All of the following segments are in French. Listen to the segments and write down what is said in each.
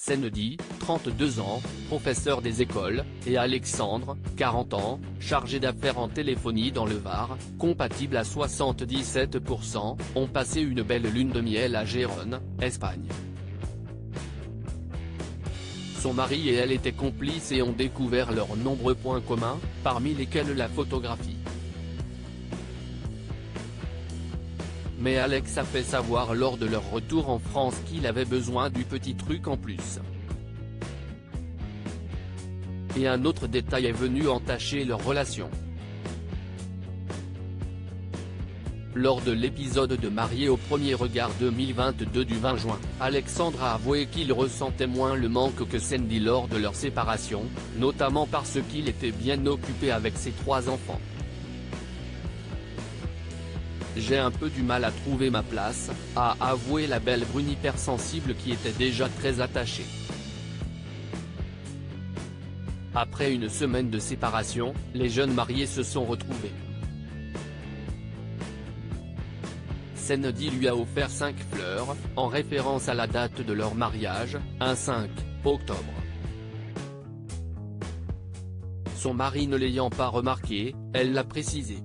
Senedi, 32 ans, professeur des écoles, et Alexandre, 40 ans, chargé d'affaires en téléphonie dans le Var, compatible à 77%, ont passé une belle lune de miel à Gérone, Espagne. Son mari et elle étaient complices et ont découvert leurs nombreux points communs, parmi lesquels la photographie. Mais Alex a fait savoir lors de leur retour en France qu'il avait besoin du petit truc en plus. Et un autre détail est venu entacher leur relation. Lors de l'épisode de Mariés au premier regard 2022 du 20 juin, Alexandre a avoué qu'il ressentait moins le manque que Senedi lors de leur séparation, notamment parce qu'il était bien occupé avec ses 3 enfants. J'ai un peu du mal à trouver ma place, a avoué la belle brune hypersensible qui était déjà très attachée. Après une semaine de séparation, les jeunes mariés se sont retrouvés. Senedi lui a offert 5 fleurs, en référence à la date de leur mariage, un 5 octobre. Son mari ne l'ayant pas remarqué, elle l'a précisé.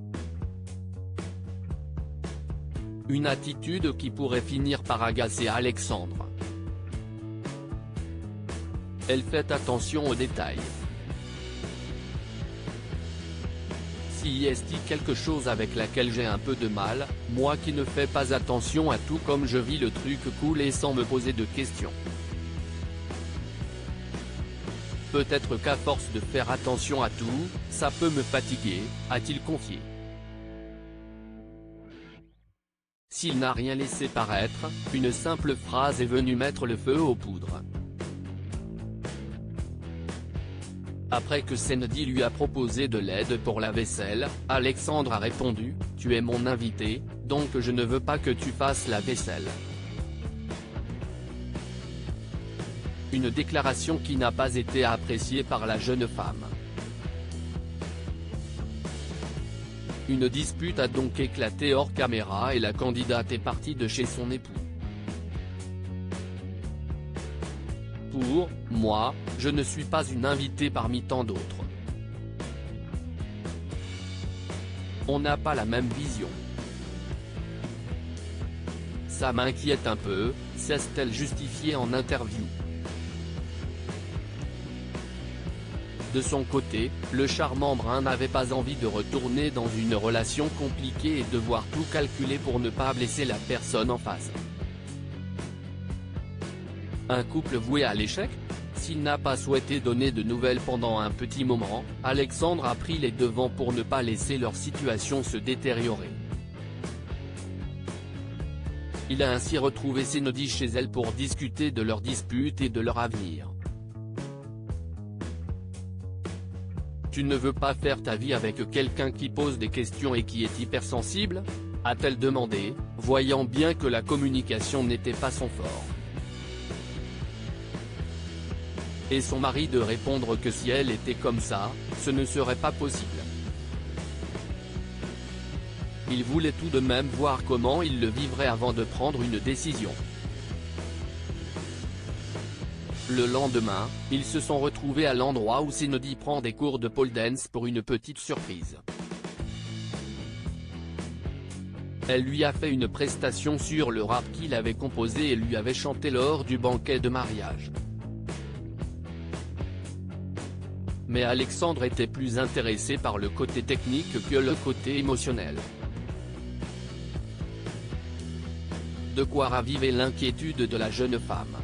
Une attitude qui pourrait finir par agacer Alexandre. Elle fait attention aux détails. Si est quelque chose avec laquelle j'ai un peu de mal, moi qui ne fais pas attention à tout comme je vis le truc couler sans me poser de questions. Peut-être qu'à force de faire attention à tout, ça peut me fatiguer, a-t-il confié. S'il n'a rien laissé paraître, une simple phrase est venue mettre le feu aux poudres. Après que Senedi lui a proposé de l'aide pour la vaisselle, Alexandre a répondu « Tu es mon invité, donc je ne veux pas que tu fasses la vaisselle ». Une déclaration qui n'a pas été appréciée par la jeune femme. Une dispute a donc éclaté hors caméra et la candidate est partie de chez son époux. Pour moi, je ne suis pas une invitée parmi tant d'autres. On n'a pas la même vision. Ça m'inquiète un peu, s'est-elle justifiée en interview. De son côté, le charmant brun n'avait pas envie de retourner dans une relation compliquée et devoir tout calculer pour ne pas blesser la personne en face. Un couple voué à l'échec? S'il n'a pas souhaité donner de nouvelles pendant un petit moment, Alexandre a pris les devants pour ne pas laisser leur situation se détériorer. Il a ainsi retrouvé Senedi chez elle pour discuter de leur dispute et de leur avenir. Tu ne veux pas faire ta vie avec quelqu'un qui pose des questions et qui est hypersensible? A-t-elle demandé, voyant bien que la communication n'était pas son fort. Et son mari de répondre que si elle était comme ça, ce ne serait pas possible. Il voulait tout de même voir comment il le vivrait avant de prendre une décision. Le lendemain, ils se sont retrouvés à l'endroit où Senedi prend des cours de pole dance pour une petite surprise. Elle lui a fait une prestation sur le rap qu'il avait composé et lui avait chanté lors du banquet de mariage. Mais Alexandre était plus intéressé par le côté technique que le côté émotionnel. De quoi raviver l'inquiétude de la jeune femme.